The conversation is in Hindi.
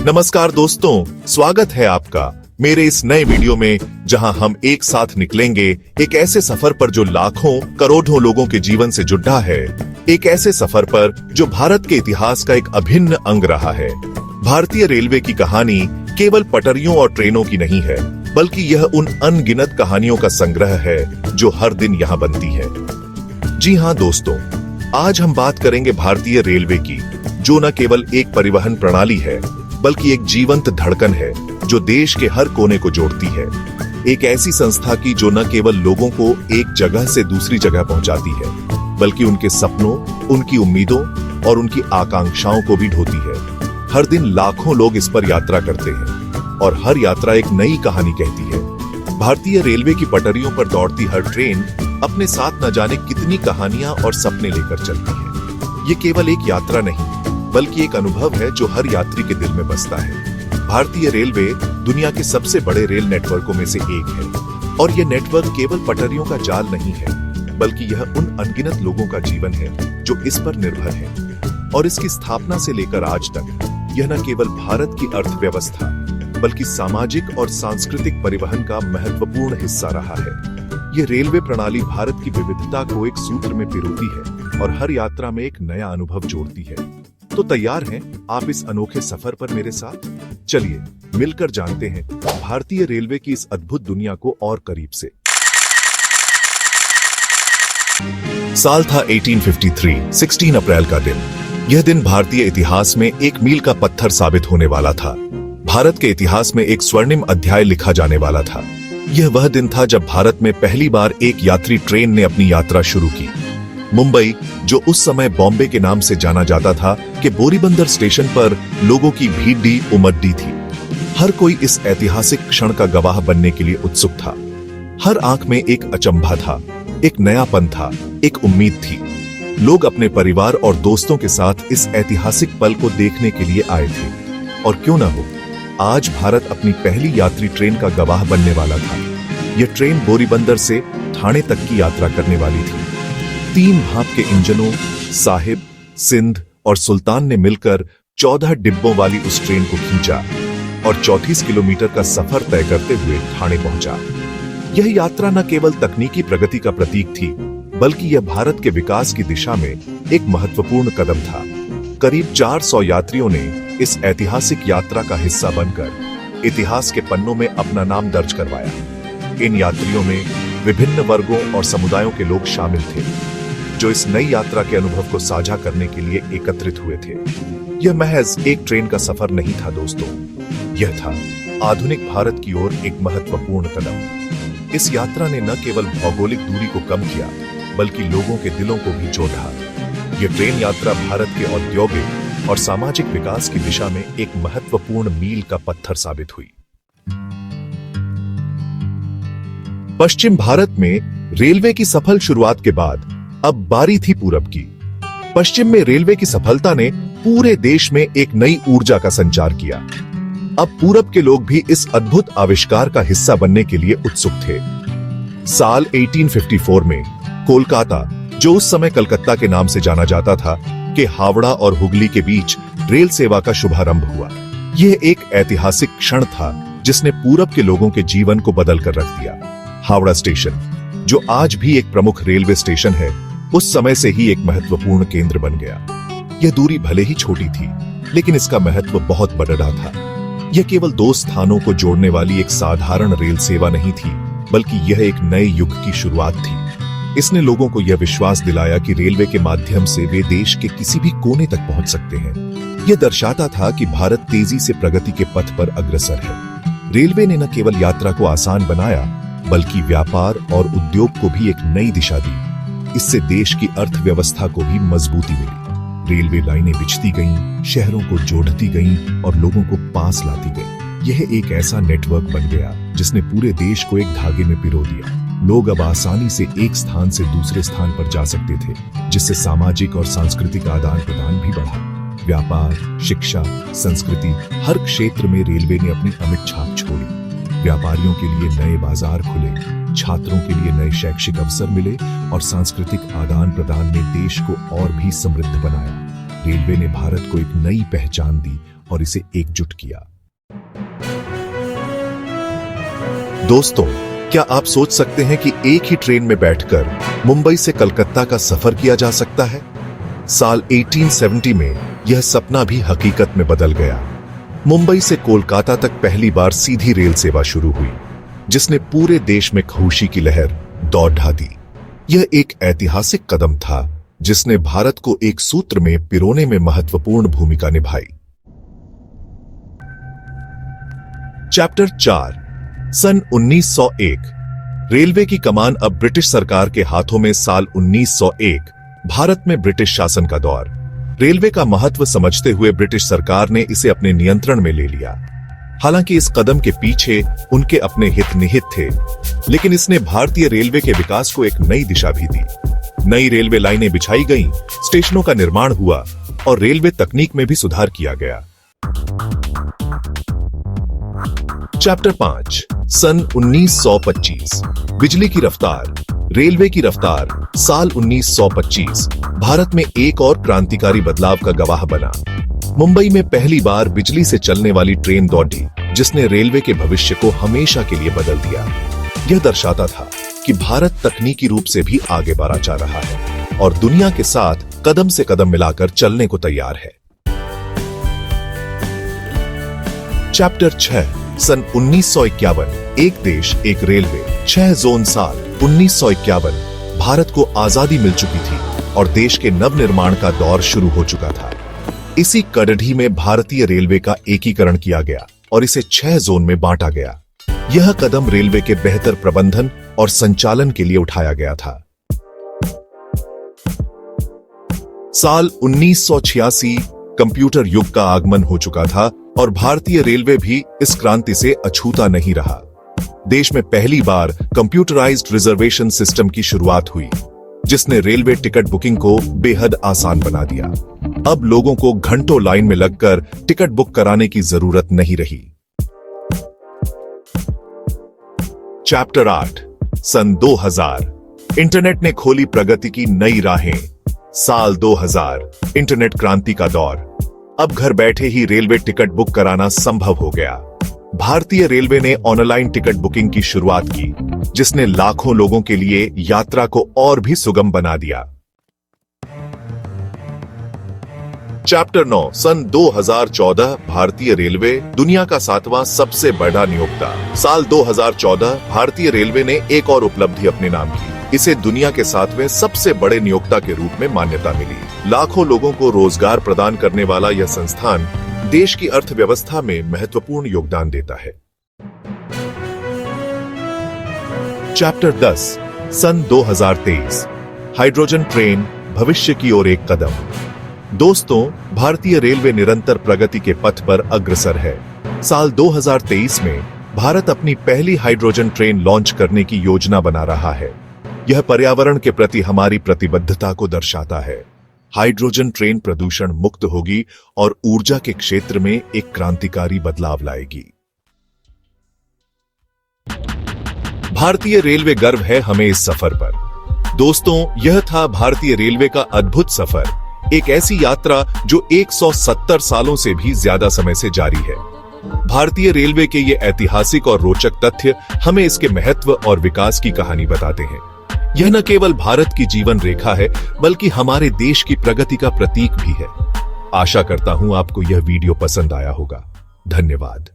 नमस्कार दोस्तों, स्वागत है आपका मेरे इस नए वीडियो में, जहां हम एक साथ निकलेंगे एक ऐसे सफर पर जो लाखों करोड़ों लोगों के जीवन से जुड़ा है। एक ऐसे सफर पर जो भारत के इतिहास का एक अभिन्न अंग रहा है। भारतीय रेलवे की कहानी केवल पटरियों और ट्रेनों की नहीं है, बल्कि यह उन अनगिनत कहानियों का संग्रह है जो हर दिन यहाँ बनती है। जी हाँ दोस्तों, आज हम बात करेंगे भारतीय रेलवे की, जो न केवल एक परिवहन प्रणाली है, बल्कि एक जीवंत धड़कन है जो देश के हर कोने को जोड़ती है। एक ऐसी संस्था की जो न केवल लोगों को एक जगह से दूसरी जगह पहुंचाती है, बल्कि उनके सपनों, उनकी उम्मीदों और उनकी आकांक्षाओं को भी ढोती है। हर दिन लाखों लोग इस पर यात्रा करते हैं और हर यात्रा एक नई कहानी कहती है। भारतीय रेलवे की पटरियों पर दौड़ती हर ट्रेन अपने साथ न जाने कितनी कहानियां और सपने लेकर चलती है। ये केवल एक यात्रा नहीं, बल्कि एक अनुभव है जो हर यात्री के दिल में बसता है। भारतीय रेलवे दुनिया के सबसे बड़े रेल नेटवर्कों में से एक है, और यह नेटवर्क केवल पटरियों का जाल नहीं है, बल्कि यह उन अनगिनत लोगों का जीवन है जो इस पर निर्भर है। और इसकी स्थापना से लेकर आज तक यह न केवल भारत की अर्थव्यवस्था, बल्कि सामाजिक और सांस्कृतिक परिवहन का महत्वपूर्ण हिस्सा रहा है। ये रेलवे प्रणाली भारत की विविधता को एक सूत्र में पिरोती है और हर यात्रा में एक नया अनुभव जोड़ती है। तो तैयार हैं आप इस अनोखे सफर पर मेरे साथ? चलिए मिलकर जानते हैं भारतीय रेलवे की इस अद्भुत दुनिया को और करीब से। साल था 1853, 16 अप्रैल का दिन। यह दिन भारतीय इतिहास में एक मील का पत्थर साबित होने वाला था। भारत के इतिहास में एक स्वर्णिम अध्याय लिखा जाने वाला था। यह वह दिन था जब भारत में पहली बार एक यात्री ट्रेन ने अपनी यात्रा शुरू की। मुंबई, जो उस समय बॉम्बे के नाम से जाना जाता था, के बोरीबंदर स्टेशन पर लोगों की भीड़ उमड़ी थी। हर कोई इस ऐतिहासिक क्षण का गवाह बनने के लिए उत्सुक था। हर आंख में एक अचंभा था, एक नयापन था, एक उम्मीद थी। लोग अपने परिवार और दोस्तों के साथ इस ऐतिहासिक पल को देखने के लिए आए थे। और क्यों न हो, आज भारत अपनी पहली यात्री ट्रेन का गवाह बनने वाला था। यह ट्रेन बोरीबंदर से ठाणे तक की यात्रा करने वाली थी। 3 भाप के इंजनों, साहिब, सिंध और सुल्तान ने मिलकर 14 डिब्बों वाली उस ट्रेन को खींचा और 34 किलोमीटर का सफर तय करते हुए ठाणे पहुंचा। यह यात्रा न केवल तकनीकी प्रगति का प्रतीक थी, बल्कि यह भारत के विकास की दिशा में एक महत्वपूर्ण कदम था। करीब 400 यात्रियों ने इस ऐतिहासिक यात्रा का हिस्सा बनकर इतिहास के पन्नों में अपना नाम दर्ज करवाया। इन यात्रियों में विभिन्न वर्गों और समुदायों के लोग शामिल थे, जो इस नई यात्रा के अनुभव को साझा करने के लिए एकत्रित हुए थे। यह महज एक ट्रेन का सफर नहीं था दोस्तों, यह था आधुनिक भारत की ओर एक महत्वपूर्ण कदम। इस यात्रा ने न केवल भौगोलिक दूरी को कम किया, बल्कि लोगों के दिलों को भी जोड़ा। यह ट्रेन यात्रा भारत के औद्योगिक और सामाजिक विकास की दिशा में एक महत्वपूर्ण मील का पत्थर साबित हुई। पश्चिम भारत में रेलवे की सफल शुरुआत के बाद अब बारी थी पूरब की। पश्चिम में रेलवे की सफलता ने पूरे देश में एक नई ऊर्जा का संचार किया। अब पूरब के लोग भी इस अद्भुत आविष्कार का हिस्सा बनने के लिए उत्सुक थे। साल 1854 में कोलकाता, जो उस समय कलकत्ता के नाम से जाना जाता था, के हावड़ा और हुगली के बीच रेल सेवा का शुभारंभ हुआ। यह एक ऐतिहासिक क्षण था जिसने पूरब के लोगों के जीवन को बदल कर रख दिया। हावड़ा स्टेशन, जो आज भी एक प्रमुख रेलवे स्टेशन है, उस समय से ही एक महत्वपूर्ण केंद्र बन गया। यह दूरी भले ही छोटी थी, लेकिन इसका महत्व बहुत बड़ा था। यह केवल 2 स्थानों को जोड़ने वाली एक साधारण रेल सेवा नहीं थी, बल्कि यह एक नए युग की शुरुआत थी। इसने लोगों को यह विश्वास दिलाया कि रेलवे के माध्यम से वे देश के किसी भी कोने तक पहुंच सकते हैं। यह दर्शाता था कि भारत तेजी से प्रगति के पथ पर अग्रसर है। रेलवे ने न केवल यात्रा को आसान बनाया, बल्कि व्यापार और उद्योग को भी एक नई दिशा दी। इससे देश की अर्थव्यवस्था को भी मजबूती मिली। रेलवे लाइनें बिछती गईं, शहरों को जोड़ती गईं और लोगों को पास लाती गईं। यह एक ऐसा नेटवर्क बन गया जिसने पूरे देश को एक धागे में पिरो दिया। लोग अब आसानी से एक स्थान से दूसरे स्थान पर जा सकते थे, जिससे सामाजिक और सांस्कृतिक आदान प्रदान भी बढ़ा। व्यापार, शिक्षा, संस्कृति, हर क्षेत्र में रेलवे ने अपनी अमिट छाप छोड़ी। व्यापारियों के लिए नए बाजार खुले, छात्रों के लिए नए शैक्षिक अवसर मिले और सांस्कृतिक आदान प्रदान ने देश को और भी समृद्ध बनाया। रेलवे ने भारत को एक नई पहचान दी और इसे एकजुट किया। दोस्तों, क्या आप सोच सकते हैं कि एक ही ट्रेन में बैठकर मुंबई से कलकत्ता का सफर किया जा सकता है? साल 1870 में यह सपना भी हकीकत में बदल गया। मुंबई से कोलकाता तक पहली बार सीधी रेल सेवा शुरू हुई, जिसने पूरे देश में खुशी की लहर दौड़ ढा दी। यह एक ऐतिहासिक कदम था जिसने भारत को एक सूत्र में पिरोने में महत्वपूर्ण भूमिका निभाई। चैप्टर 4, सन 1901। रेलवे की कमान अब ब्रिटिश सरकार के हाथों में। साल 1901, भारत में ब्रिटिश शासन का दौर। रेलवे का महत्व समझते हुए ब्रिटिश सरकार ने इसे अपने नियंत्रण में ले लिया। हालांकि इस कदम के पीछे उनके अपने हित निहित थे, लेकिन इसने भारतीय रेलवे के विकास को एक नई दिशा भी दी। नई रेलवे लाइनें बिछाई गईं, स्टेशनों का निर्माण हुआ और रेलवे तकनीक में भी सुधार किया गया। चैप्टर 5, सन 1925। बिजली की रफ्तार, रेलवे की रफ्तार। साल 1925 भारत में एक और क्रांतिकारी बदलाव का गवाह बना। मुंबई में पहली बार बिजली से चलने वाली ट्रेन दौड़ी, जिसने रेलवे के भविष्य को हमेशा के लिए बदल दिया। यह दर्शाता था कि भारत तकनीकी रूप से भी आगे बढ़ा जा रहा है और दुनिया के साथ कदम से कदम मिलाकर चलने को तैयार है। चैप्टर 6, सन 1951। एक देश एक रेलवे, 6 जोन। साल 1951 भारत को आजादी मिल चुकी थी और देश के नवनिर्माण का दौर शुरू हो चुका था। इसी कड़ढ़ी में भारतीय रेलवे का एकीकरण किया गया और इसे 6 जोन में बांटा गया। यह कदम रेलवे के बेहतर प्रबंधन और संचालन के लिए उठाया गया था। साल 1986 कंप्यूटर युग का आगमन हो चुका था और भारतीय रेलवे भी इस क्रांति से अछूता नहीं रहा। देश में पहली बार कंप्यूटराइज्ड रिजर्वेशन सिस्टम की शुरुआत हुई, जिसने रेलवे टिकट बुकिंग को बेहद आसान बना दिया। अब लोगों को घंटों लाइन में लगकर टिकट बुक कराने की जरूरत नहीं रही। चैप्टर 8, सन 2000। इंटरनेट ने खोली प्रगति की नई राहें। साल 2000, इंटरनेट क्रांति का दौर। अब घर बैठे ही रेलवे टिकट बुक कराना संभव हो गया। भारतीय रेलवे ने ऑनलाइन टिकट बुकिंग की शुरुआत की, जिसने लाखों लोगों के लिए यात्रा को और भी सुगम बना दिया। चैप्टर 9, सन 2014। भारतीय रेलवे दुनिया का 7वां सबसे बड़ा नियोक्ता। साल 2014 भारतीय रेलवे ने एक और उपलब्धि अपने नाम की। इसे दुनिया के 7वें सबसे बड़े नियोक्ता के रूप में मान्यता मिली। लाखों लोगों को रोजगार प्रदान करने वाला यह संस्थान देश की अर्थव्यवस्था में महत्वपूर्ण योगदान देता है। चैप्टर 10, सन 2023। हाइड्रोजन ट्रेन, भविष्य की ओर एक कदम। दोस्तों, भारतीय रेलवे निरंतर प्रगति के पथ पर अग्रसर है। साल 2023 में भारत अपनी पहली हाइड्रोजन ट्रेन लॉन्च करने की योजना बना रहा है। यह पर्यावरण के प्रति हमारी प्रतिबद्धता को दर्शाता है। हाइड्रोजन ट्रेन प्रदूषण मुक्त होगी और ऊर्जा के क्षेत्र में एक क्रांतिकारी बदलाव लाएगी। भारतीय रेलवे गर्व है हमें इस सफर पर। दोस्तों, यह था भारतीय रेलवे का अद्भुत सफर, एक ऐसी यात्रा जो 170 सालों से भी ज्यादा समय से जारी है। भारतीय रेलवे के ये ऐतिहासिक और रोचक तथ्य हमें इसके महत्व और विकास की कहानी बताते हैं। यह न केवल भारत की जीवन रेखा है, बल्कि हमारे देश की प्रगति का प्रतीक भी है। आशा करता हूं आपको यह वीडियो पसंद आया होगा। धन्यवाद।